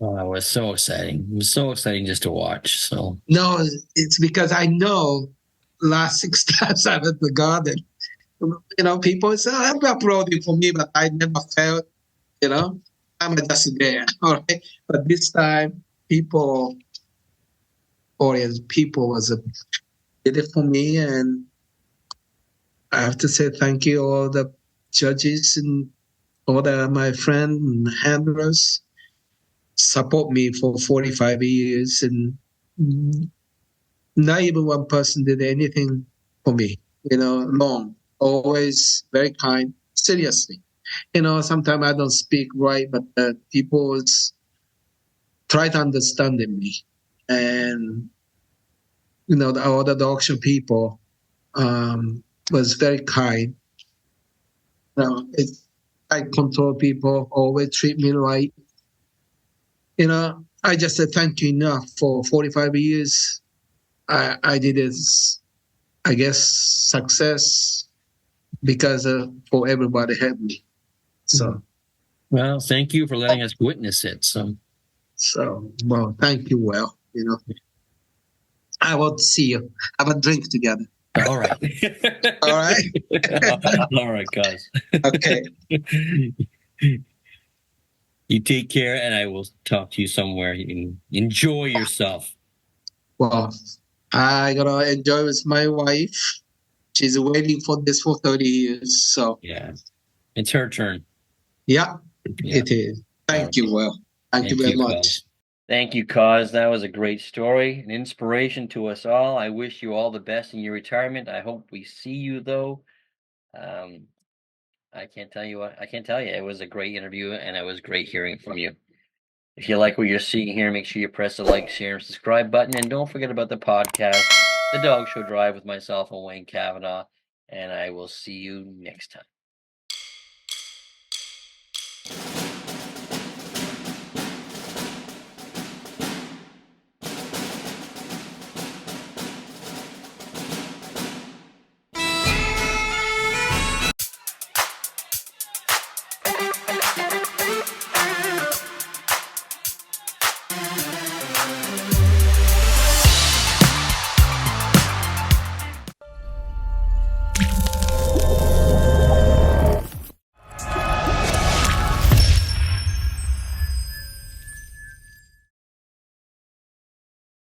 Oh, it was so exciting. It was so exciting just to watch. So no, it's because I know last 6 times I'm at the garden. People say, I'm applauding for me, but I never felt, I'm just there. All right. But this time, audience people did it for me, and I have to say thank you all the judges and all my friends and handlers support me for 45 years, and not even one person did anything for me, long, always very kind, seriously. Sometimes I don't speak right, but people try to understand me. And, all the auction people was very kind. I control people, always treat me right. I just said thank you enough for 45 years. I did this, I guess, success because for everybody helped me. So. Well, thank you for letting us witness it. So, well, thank you. Well, I want to see you. Have a drink together. All right. All right. All right, guys. Okay. You take care, and I will talk to you somewhere. Enjoy yourself. Well, I gotta enjoy with my wife. She's waiting for this for 30 years. So Yeah, it's her turn. yeah, Yeah. it is. Thank you, Will. Thank you Thank very you, much. Kaz. Thank you, Kaz. That was a great story, an inspiration to us all. I wish you all the best in your retirement. I hope we see you, though. I can't tell you what I can't tell you. It was a great interview, and it was great hearing from you. If you like what you're seeing here, make sure you press the like, share, and subscribe button, and don't forget about the podcast, The Dog Show Drive, with myself and Wayne Kavanaugh. And I will see you next time.